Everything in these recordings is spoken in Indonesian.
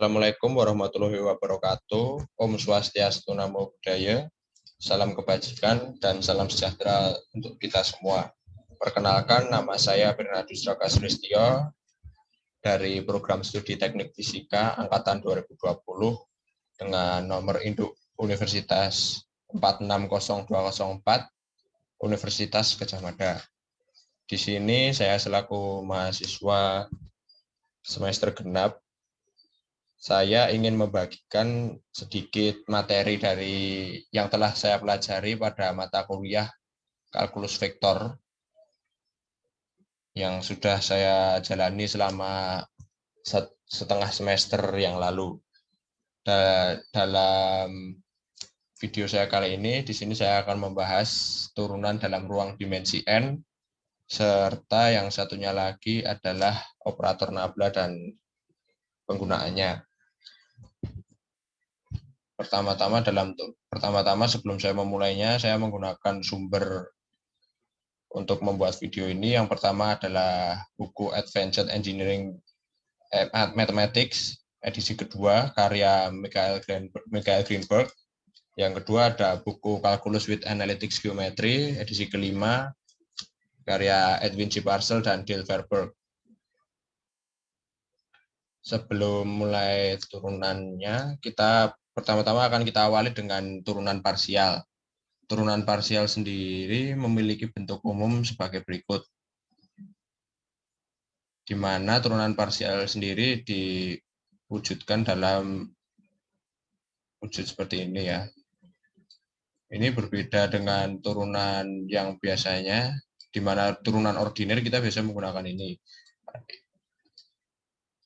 Assalamualaikum warahmatullahi wabarakatuh. Om Swastiastu, Namo Buddhaya. Salam kebajikan dan salam sejahtera untuk kita semua. Perkenalkan, nama saya Bernardus Raka Sulistyo dari Program Studi Teknik Fisika Angkatan 2020 dengan nomor induk Universitas 460204 Universitas Gadjah Mada. Di sini saya selaku mahasiswa semester genap, saya ingin membagikan sedikit materi dari yang telah saya pelajari pada mata kuliah kalkulus vektor yang sudah saya jalani selama setengah semester yang lalu. Dalam video saya kali ini, di sini saya akan membahas turunan dalam ruang dimensi n, serta yang satunya lagi adalah operator nabla dan penggunaannya. Pertama-tama sebelum saya memulainya, saya menggunakan sumber untuk membuat video ini. Yang pertama adalah buku Advanced Engineering Mathematics edisi kedua karya Michael Greenberg. Yang kedua ada buku Calculus with Analytic Geometry edisi kelima karya Edwin G. Parcel dan Dale Verberg. Sebelum mulai turunannya, pertama-tama akan kita awali dengan turunan parsial. Turunan parsial sendiri memiliki bentuk umum sebagai berikut, di mana turunan parsial sendiri diwujudkan dalam wujud seperti ini ya. Ini berbeda dengan turunan yang biasanya, di mana turunan ordiner kita biasa menggunakan ini.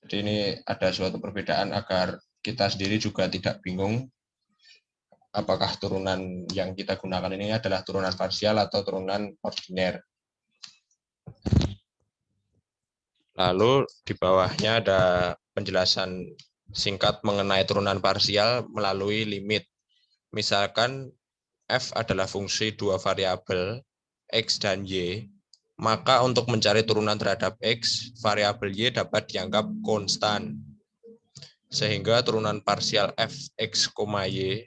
Jadi ini ada suatu perbedaan agar kita sendiri juga tidak bingung apakah turunan yang kita gunakan ini adalah turunan parsial atau turunan ordiner. Lalu di bawahnya ada penjelasan singkat mengenai turunan parsial melalui limit. Misalkan f adalah fungsi dua variabel x dan y, maka untuk mencari turunan terhadap x, variabel y dapat dianggap konstan. Sehingga turunan parsial fx, y,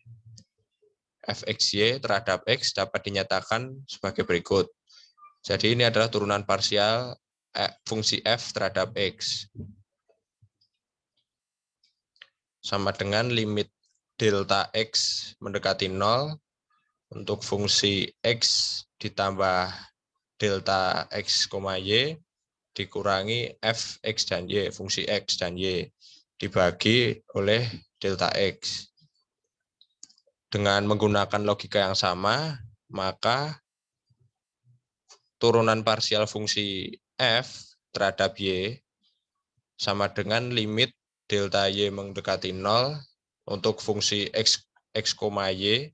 fxy terhadap x dapat dinyatakan sebagai berikut. Jadi ini adalah turunan parsial fungsi f terhadap x. Sama dengan limit delta x mendekati 0 untuk fungsi x ditambah delta x, y dikurangi f, x, dan y, fungsi x dan y, dibagi oleh delta x. Dengan menggunakan logika yang sama, maka turunan parsial fungsi f terhadap y sama dengan limit delta y mendekati 0 untuk fungsi x, y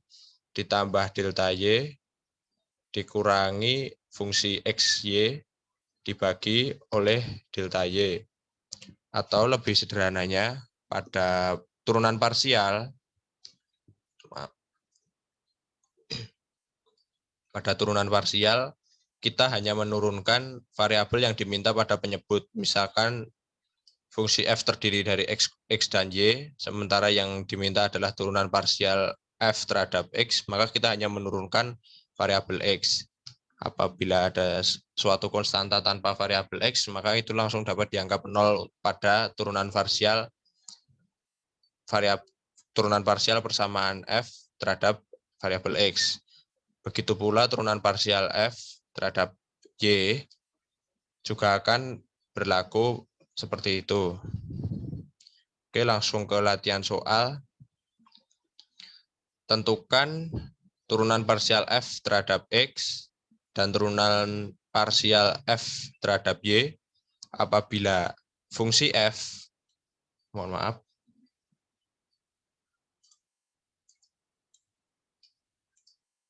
ditambah delta y dikurangi fungsi xy dibagi oleh delta y. Atau lebih sederhananya, pada turunan parsial, kita hanya menurunkan variabel yang diminta pada penyebut. Misalkan fungsi f terdiri dari x dan y, sementara yang diminta adalah turunan parsial f terhadap x, maka kita hanya menurunkan variabel x. Apabila ada suatu konstanta tanpa variabel x, maka itu langsung dapat dianggap 0 pada turunan parsial persamaan f terhadap variabel x. Begitu pula turunan parsial f terhadap y juga akan berlaku seperti itu. Oke, langsung ke latihan soal. Tentukan turunan parsial f terhadap x dan turunan parsial f terhadap y apabila fungsi f,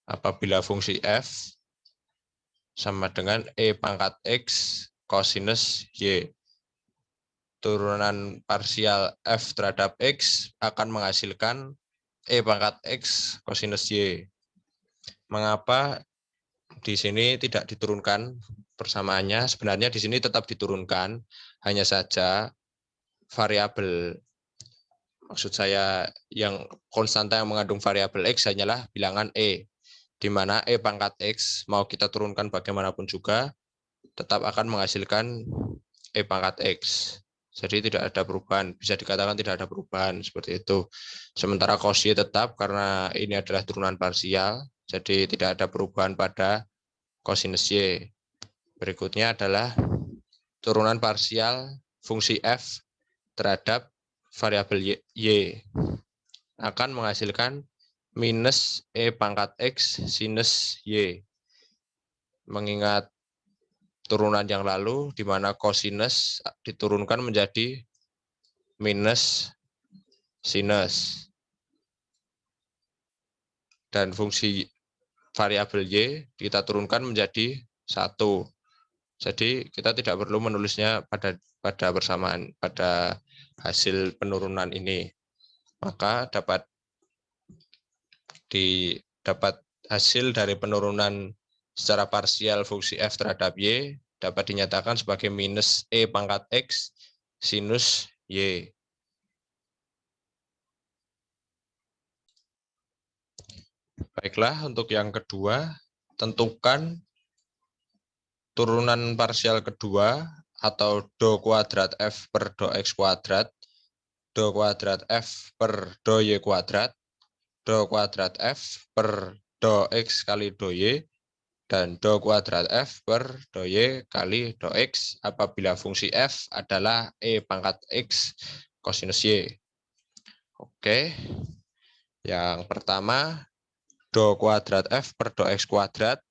apabila fungsi f sama dengan e pangkat x kosinus y. Turunan parsial f terhadap x akan menghasilkan e pangkat x kosinus y. Mengapa di sini tidak diturunkan persamaannya? Sebenarnya di sini tetap diturunkan, hanya saja variabel Maksud saya yang konstanta yang mengandung variabel X hanyalah bilangan E, di mana E pangkat X mau kita turunkan bagaimanapun juga tetap akan menghasilkan E pangkat X. Jadi tidak ada perubahan, bisa dikatakan tidak ada perubahan seperti itu. Sementara cos Y tetap karena ini adalah turunan parsial, jadi tidak ada perubahan pada cosinus Y. Berikutnya adalah turunan parsial fungsi F terhadap variabel Y akan menghasilkan minus E pangkat X sinus Y. Mengingat turunan yang lalu, di mana cosinus diturunkan menjadi minus sinus. Dan fungsi variabel Y kita turunkan menjadi 1. Jadi kita tidak perlu menulisnya pada bersamaan, pada hasil penurunan ini. Maka dapat hasil dari penurunan secara parsial fungsi F terhadap Y dapat dinyatakan sebagai minus E pangkat X sinus Y. Baiklah, untuk yang kedua, tentukan turunan parsial kedua atau do kuadrat F per do X kuadrat, do kuadrat F per do Y kuadrat, do kuadrat F per do X kali do Y, dan do kuadrat F per do Y kali do X apabila fungsi F adalah E pangkat X kosinus Y. Oke, yang pertama, do kuadrat F per do X kuadrat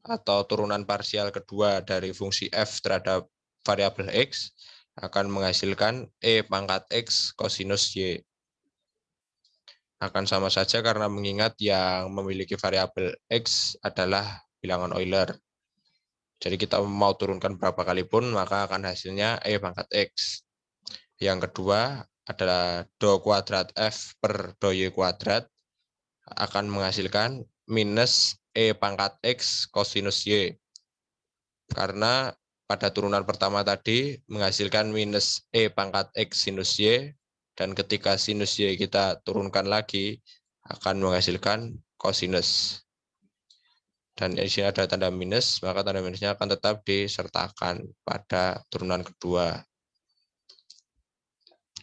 atau turunan parsial kedua dari fungsi F terhadap variabel X akan menghasilkan E pangkat X kosinus Y. Akan sama saja karena mengingat yang memiliki variabel X adalah bilangan Euler. Jadi kita mau turunkan berapa kali pun maka akan hasilnya E pangkat X. Yang kedua adalah do kuadrat F per do Y kuadrat akan menghasilkan minus E pangkat X kosinus Y. Karena pada turunan pertama tadi menghasilkan minus E pangkat X sinus Y, dan ketika sinus Y kita turunkan lagi akan menghasilkan kosinus. Dan di sini ada tanda minus, maka tanda minusnya akan tetap disertakan pada turunan kedua.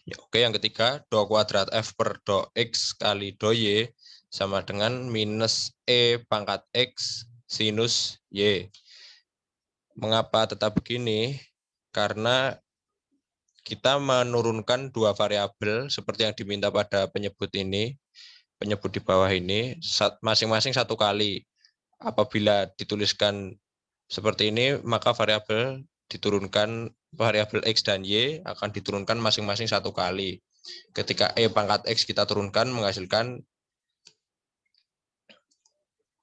Ya, oke, yang ketiga, do kuadrat F per do X kali do Y sama dengan minus E pangkat X sinus Y. Mengapa tetap begini? Karena kita menurunkan dua variabel seperti yang diminta pada penyebut ini, penyebut di bawah ini, masing-masing satu kali. Apabila dituliskan seperti ini, maka variabel diturunkan, variabel X dan Y akan diturunkan masing-masing satu kali. Ketika E pangkat X kita turunkan menghasilkan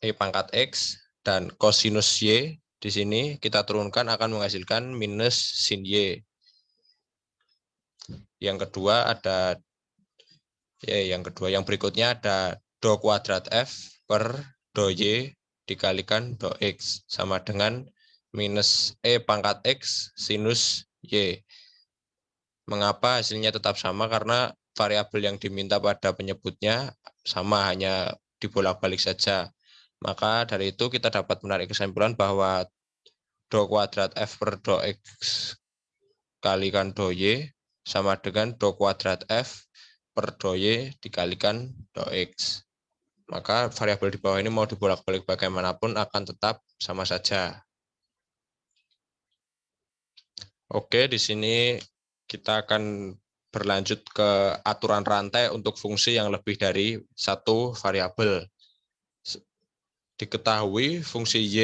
E pangkat X, dan kosinus Y di sini kita turunkan akan menghasilkan minus sin Y. Yang kedua yang berikutnya ada do kuadrat F per do Y dikalikan do X sama dengan minus E pangkat X sinus Y. Mengapa hasilnya tetap sama? Karena variabel yang diminta pada penyebutnya sama, hanya dibolak-balik saja. Maka dari itu kita dapat menarik kesimpulan bahwa do kuadrat F per do X kalikan do Y sama dengan do kuadrat F per do Y dikalikan do X. Maka variabel di bawah ini mau dibolak-balik bagaimanapun akan tetap sama saja. Oke, di sini kita akan berlanjut ke aturan rantai untuk fungsi yang lebih dari satu variabel. Diketahui fungsi Y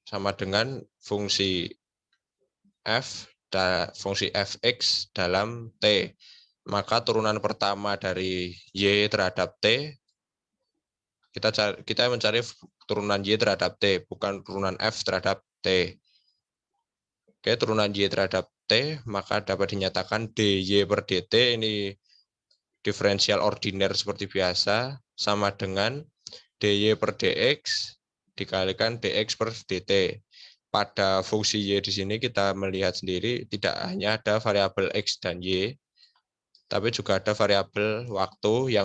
sama dengan fungsi F dan fungsi Fx dalam T. Maka turunan pertama dari Y terhadap T, kita mencari turunan Y terhadap T, bukan turunan F terhadap T. Oke, turunan Y terhadap T, maka dapat dinyatakan dy per dt ini diferensial ordiner seperti biasa, sama dengan dy per dx dikalikan dx per dt. Pada fungsi Y di sini kita melihat sendiri tidak hanya ada variabel X dan Y, tapi juga ada variabel waktu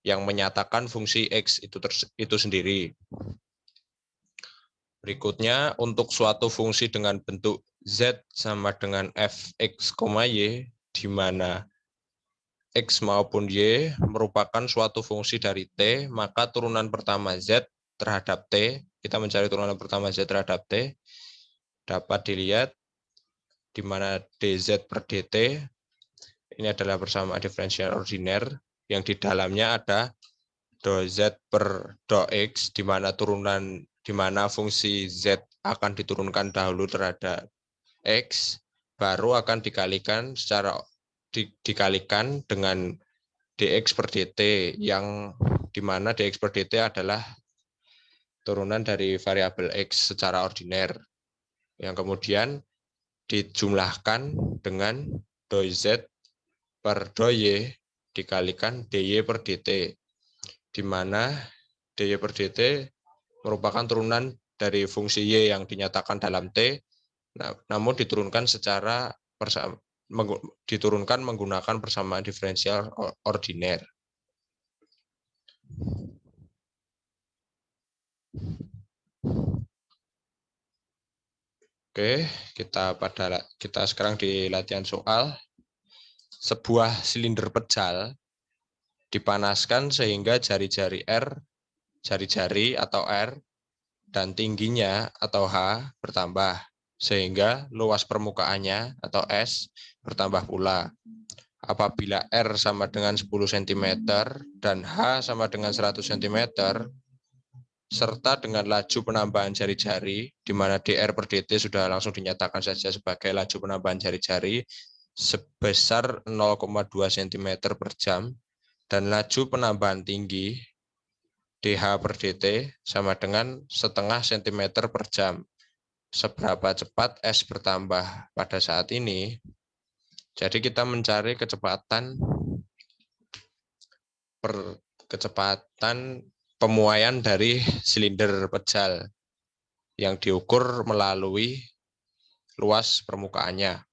yang menyatakan fungsi X itu sendiri. Berikutnya, untuk suatu fungsi dengan bentuk Z sama dengan Fx, Y, di mana X maupun Y merupakan suatu fungsi dari T, maka turunan pertama Z terhadap T, kita mencari turunan pertama Z terhadap T, dapat dilihat di mana dz per dt ini adalah persamaan diferensial ordiner yang di dalamnya ada do z per do x, di mana fungsi z akan diturunkan dahulu terhadap x, baru akan dikalikan dengan dx per dt, yang di mana dx per dt adalah turunan dari variabel x secara ordiner, yang kemudian dijumlahkan dengan doi z per doi y dikalikan dy per dt, di mana dy per dt merupakan turunan dari fungsi y yang dinyatakan dalam t, namun diturunkan menggunakan persamaan diferensial ordiner. Oke, kita sekarang di latihan soal. Sebuah silinder pejal dipanaskan sehingga jari-jari atau R dan tingginya atau H bertambah, sehingga luas permukaannya atau S bertambah pula. Apabila R sama dengan 10 cm dan H sama dengan 100 cm, serta dengan laju penambahan jari-jari, di mana dr per dt sudah langsung dinyatakan saja sebagai laju penambahan jari-jari sebesar 0,2 cm per jam, dan laju penambahan tinggi dh per dt sama dengan setengah cm per jam. Seberapa cepat S bertambah pada saat ini? Jadi kita mencari kecepatan pemuaian dari silinder pejal yang diukur melalui luas permukaannya.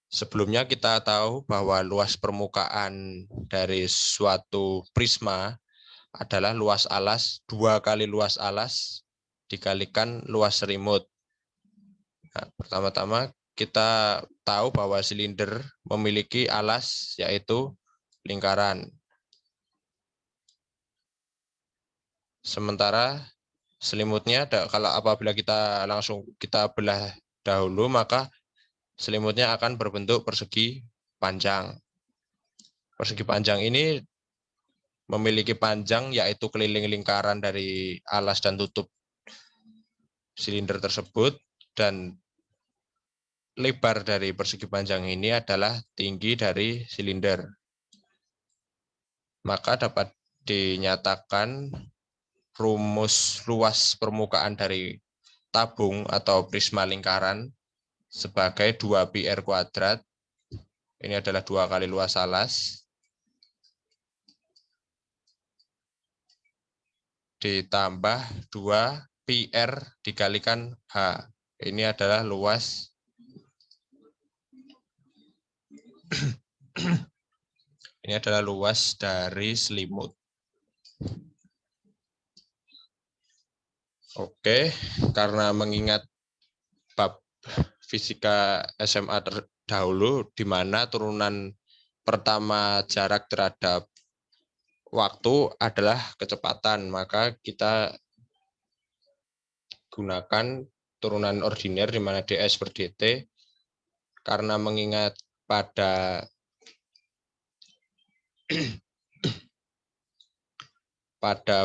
Sebelumnya kita tahu bahwa luas permukaan dari suatu prisma adalah luas alas 2 kali luas alas dikalikan luas selimut. Nah, pertama-tama kita tahu bahwa silinder memiliki alas yaitu lingkaran. Sementara selimutnya, kalau apabila kita belah dahulu, maka selimutnya akan berbentuk persegi panjang. Persegi panjang ini memiliki panjang yaitu keliling lingkaran dari alas dan tutup silinder tersebut, dan lebar dari persegi panjang ini adalah tinggi dari silinder. Maka dapat dinyatakan rumus luas permukaan dari tabung atau prisma lingkaran sebagai 2πr kuadrat. Ini adalah 2 kali luas alas ditambah 2πr dikalikan H. Ini adalah luas dari selimut. Oke, karena mengingat bab fisika SMA terdahulu, di mana turunan pertama jarak terhadap waktu adalah kecepatan, maka kita gunakan turunan ordiner di mana ds per dt, karena mengingat pada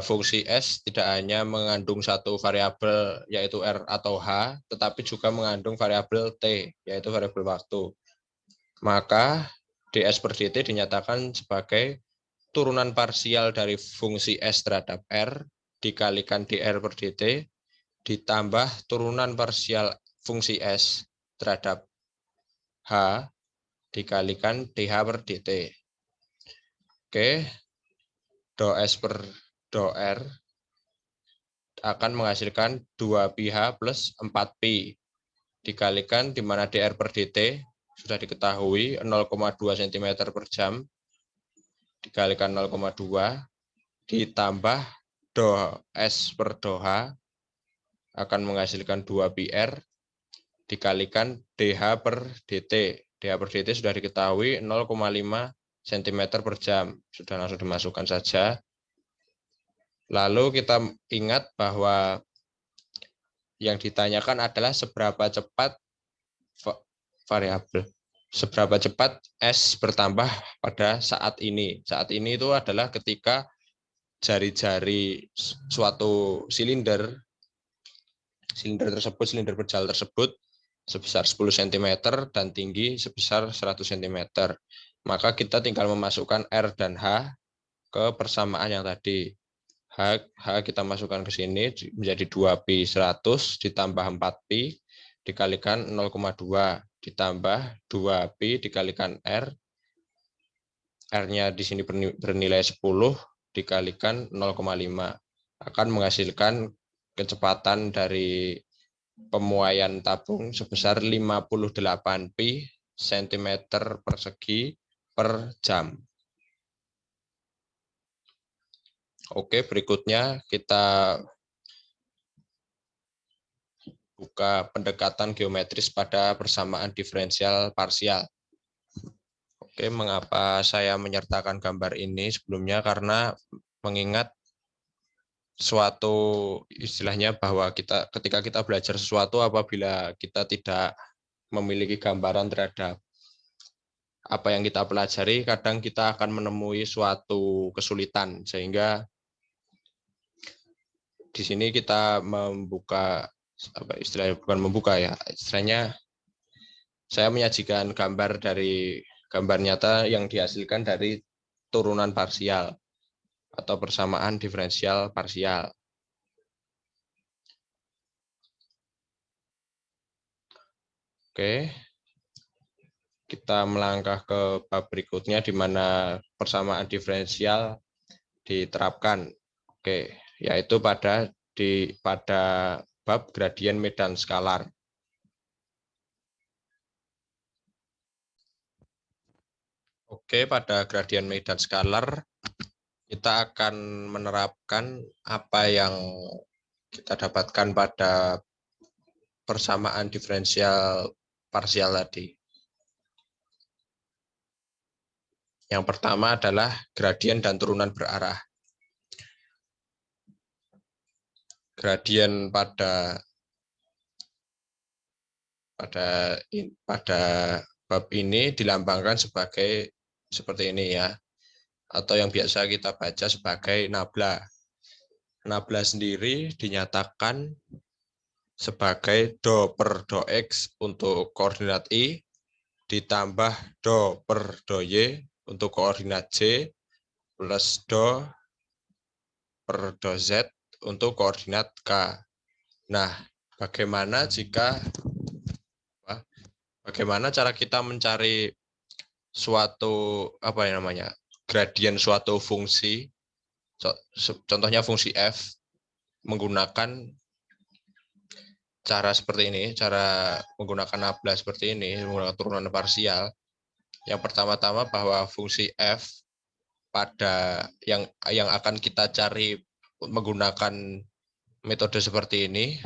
fungsi S tidak hanya mengandung satu variabel yaitu R atau H, tetapi juga mengandung variabel T yaitu variabel waktu. Maka ds per dt dinyatakan sebagai turunan parsial dari fungsi S terhadap R dikalikan dr per dt ditambah turunan parsial fungsi S terhadap H dikalikan dh per dt. Oke, do S per do R akan menghasilkan 2πh plus 4π dikalikan di mana dr per dt sudah diketahui 0,2 cm per jam dikalikan 0,2 ditambah do S per do H akan menghasilkan 2 PR dikalikan DH per DT. DH per DT sudah diketahui 0,5 cm per jam. Sudah langsung dimasukkan saja. Lalu kita ingat bahwa yang ditanyakan adalah seberapa cepat variabel. Seberapa cepat S bertambah pada saat ini. Saat ini itu adalah ketika jari-jari suatu silinder tersebut, silinder berjalan tersebut sebesar 10 cm dan tinggi sebesar 100 cm. Maka kita tinggal memasukkan R dan H ke persamaan yang tadi. H kita masukkan ke sini menjadi 2pi 100 ditambah 4pi dikalikan 0,2 ditambah 2pi dikalikan R. R-nya di sini bernilai 10 dikalikan 0,5 akan menghasilkan kecepatan dari pemuaian tabung sebesar 58 pi cm persegi per jam. Oke, berikutnya kita buka pendekatan geometris pada persamaan diferensial parsial. Oke, mengapa saya menyertakan gambar ini sebelumnya? Karena mengingat suatu istilahnya bahwa ketika kita belajar sesuatu apabila kita tidak memiliki gambaran terhadap apa yang kita pelajari, kadang kita akan menemui suatu kesulitan sehingga di sini kita membuka apa istilahnya, bukan membuka ya, istilahnya saya menyajikan gambar nyata yang dihasilkan dari turunan parsial atau persamaan diferensial parsial. Oke, kita melangkah ke bab berikutnya di mana persamaan diferensial diterapkan. Oke, yaitu pada bab gradien medan skalar. Oke, pada gradien medan skalar kita akan menerapkan apa yang kita dapatkan pada persamaan diferensial parsial tadi. Yang pertama adalah gradien dan turunan berarah. Gradien pada bab ini dilambangkan sebagai seperti ini ya, atau yang biasa kita baca sebagai nabla. Nabla sendiri dinyatakan sebagai do per do x untuk koordinat y ditambah do per do y untuk koordinat z plus do per do z untuk koordinat k. Nah, bagaimana cara kita mencari suatu gradien suatu fungsi, contohnya fungsi f, menggunakan cara seperti ini, cara menggunakan nabla seperti ini, menggunakan turunan parsial. Yang pertama-tama bahwa fungsi f pada yang akan kita cari menggunakan metode seperti ini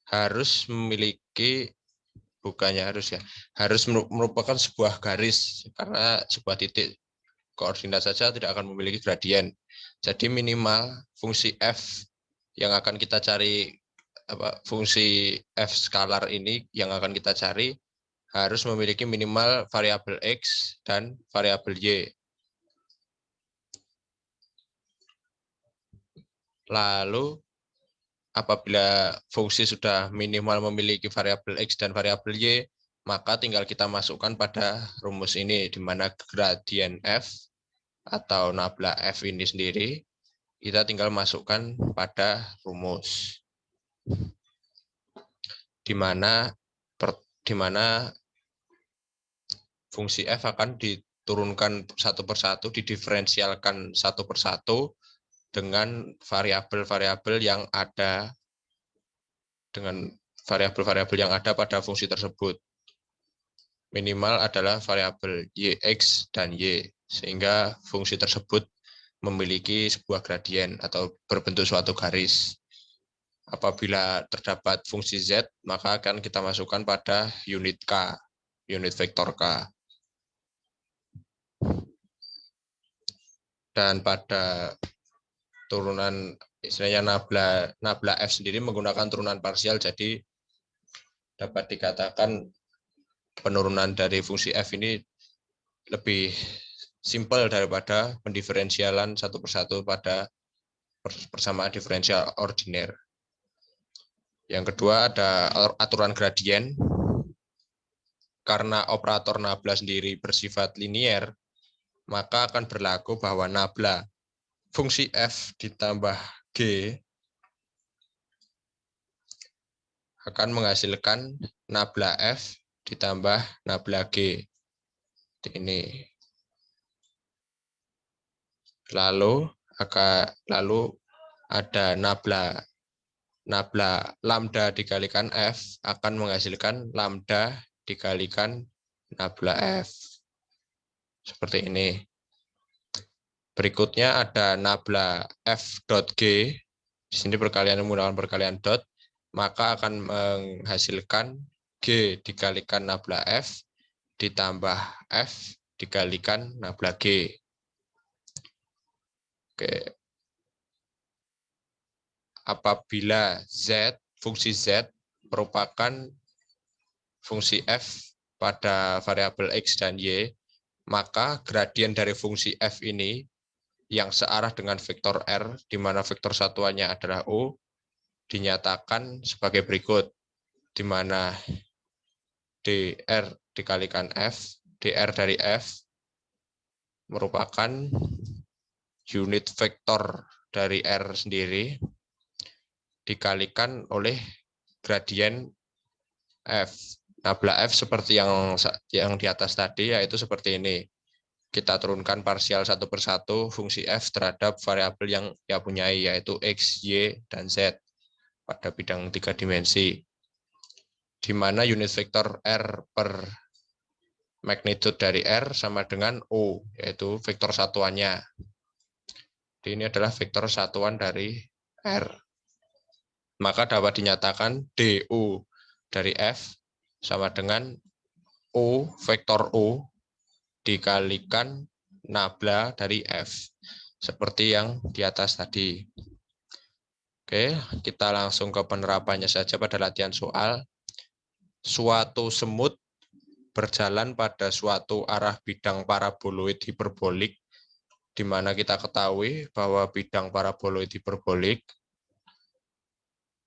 harus memiliki, harus merupakan sebuah garis, karena sebuah titik koordinat saja tidak akan memiliki gradien. Jadi minimal fungsi f yang akan kita cari, fungsi f skalar ini yang akan kita cari harus memiliki minimal variabel x dan variabel y. Lalu apabila fungsi sudah minimal memiliki variabel x dan variabel y, maka tinggal kita masukkan pada rumus ini, di mana gradien f atau nabla f ini sendiri kita tinggal masukkan pada rumus, di mana fungsi f akan diturunkan satu persatu, didiferensialkan satu persatu dengan variabel-variabel yang ada pada fungsi tersebut. minimal adalah variabel y, x, dan y, sehingga fungsi tersebut memiliki sebuah gradien atau berbentuk suatu garis. Apabila terdapat fungsi z, maka akan kita masukkan pada unit k, unit vektor k. Dan pada turunan istilahnya nabla f sendiri menggunakan turunan parsial, jadi dapat dikatakan penurunan dari fungsi f ini lebih simpel daripada pendiferensialan satu persatu pada persamaan diferensial ordiner. Yang kedua ada aturan gradien. Karena operator nabla sendiri bersifat linier, maka akan berlaku bahwa nabla fungsi f ditambah g akan menghasilkan nabla f ditambah nabla g. Ini. Lalu ada nabla lambda dikalikan f akan menghasilkan lambda dikalikan nabla f. Seperti ini. Berikutnya ada nabla f dot g. Di sini perkalian menggunakan perkalian dot, maka akan menghasilkan g dikalikan nabla f ditambah f dikalikan nabla g. Oke. Apabila z, fungsi z merupakan fungsi f pada variabel x dan y, maka gradien dari fungsi f ini yang searah dengan vektor r, di mana vektor satuannya adalah u, dinyatakan sebagai berikut, di mana dr dikalikan f, dr dari f merupakan unit vektor dari r sendiri dikalikan oleh gradien f. Nabla f seperti yang di atas tadi, yaitu seperti ini. Kita turunkan parsial satu persatu fungsi f terhadap variabel yang ia punyai, yaitu x, y, dan z pada bidang 3 dimensi. Di mana unit vektor r per magnitude dari r sama dengan O, yaitu vektor satuannya. Ini adalah vektor satuan dari r. Maka dapat dinyatakan DO dari f sama dengan O, vektor O, dikalikan nabla dari f. Seperti yang di atas tadi. Oke, kita langsung ke penerapannya saja pada latihan soal. Suatu semut berjalan pada suatu arah bidang paraboloid hiperbolik, di mana kita ketahui bahwa bidang paraboloid hiperbolik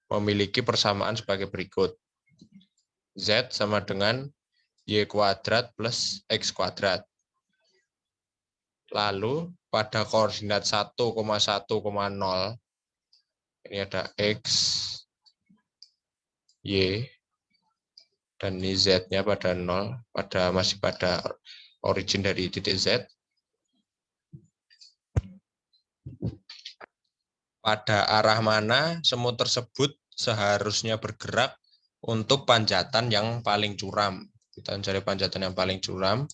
memiliki persamaan sebagai berikut. Z sama dengan Y kuadrat plus X kuadrat. Lalu pada koordinat 1,1,0, ini ada X, Y, dan ini Z-nya pada 0, masih pada origin dari titik Z. Pada arah mana semut tersebut seharusnya bergerak untuk panjatan yang paling curam. Kita mencari panjatan yang paling curam.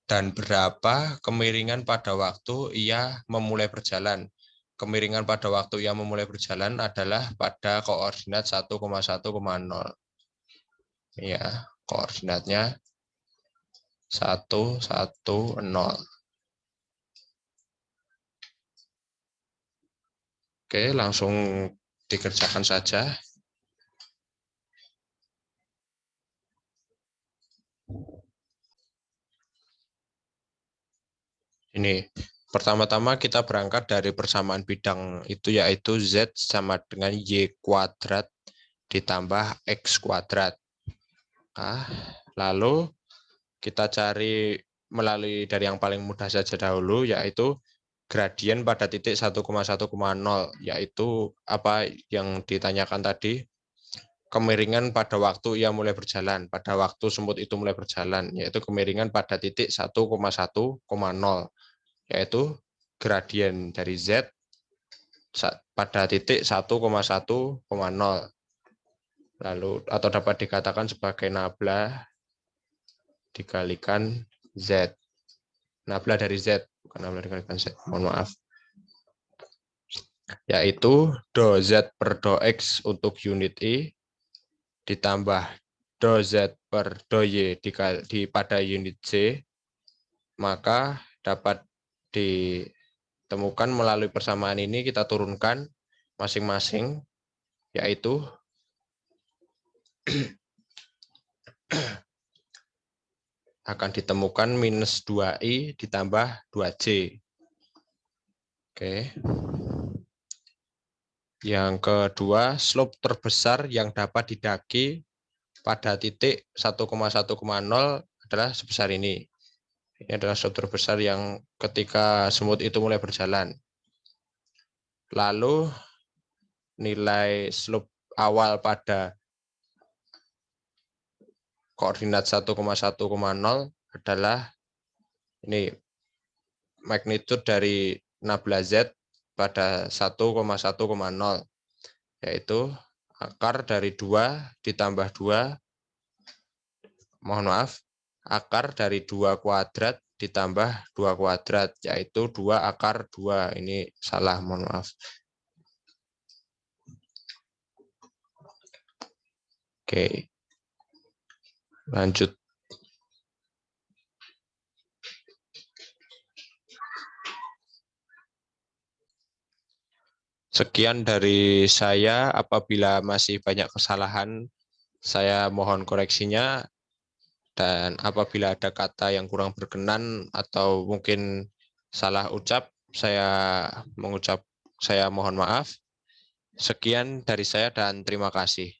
Dan berapa kemiringan pada waktu ia memulai berjalan. Kemiringan pada waktu ia memulai berjalan adalah pada koordinat 1,1,0. Ya, koordinatnya 1, 1, 0. Oke, langsung dikerjakan saja. Ini, pertama-tama kita berangkat dari persamaan bidang itu, yaitu Z sama dengan Y kuadrat ditambah X kuadrat. Nah, lalu kita cari melalui dari yang paling mudah saja dahulu, yaitu gradien pada titik 1,1,0, yaitu apa yang ditanyakan tadi, kemiringan pada waktu ia mulai berjalan, pada waktu semut itu mulai berjalan, yaitu kemiringan pada titik 1,1,0, yaitu gradien dari Z pada titik 1,1,0. Lalu atau dapat dikatakan sebagai nabla dikalikan Z. Nabla dari Z, bukan nabla dikalikan Z, mohon maaf. Yaitu do Z per do X untuk unit I ditambah do Z per do Y pada unit C, maka dapat ditemukan melalui persamaan ini kita turunkan masing-masing, yaitu akan ditemukan minus 2I ditambah 2J. Oke. Yang kedua, slope terbesar yang dapat didaki pada titik 1,1,0 adalah sebesar ini. Ini adalah slope terbesar yang ketika semut itu mulai berjalan. Lalu nilai slope awal pada koordinat 1,1,0 adalah ini magnitude dari nabla Z pada 1,1,0, yaitu akar dari 2 ditambah 2, mohon maaf, akar dari 2 kuadrat ditambah 2 kuadrat, yaitu 2 akar 2. Ini salah, mohon maaf. Oke. Lanjut. Sekian dari saya. Apabila masih banyak kesalahan, saya mohon koreksinya. Dan apabila ada kata yang kurang berkenan atau mungkin salah ucap, saya mohon maaf. Sekian dari saya dan terima kasih.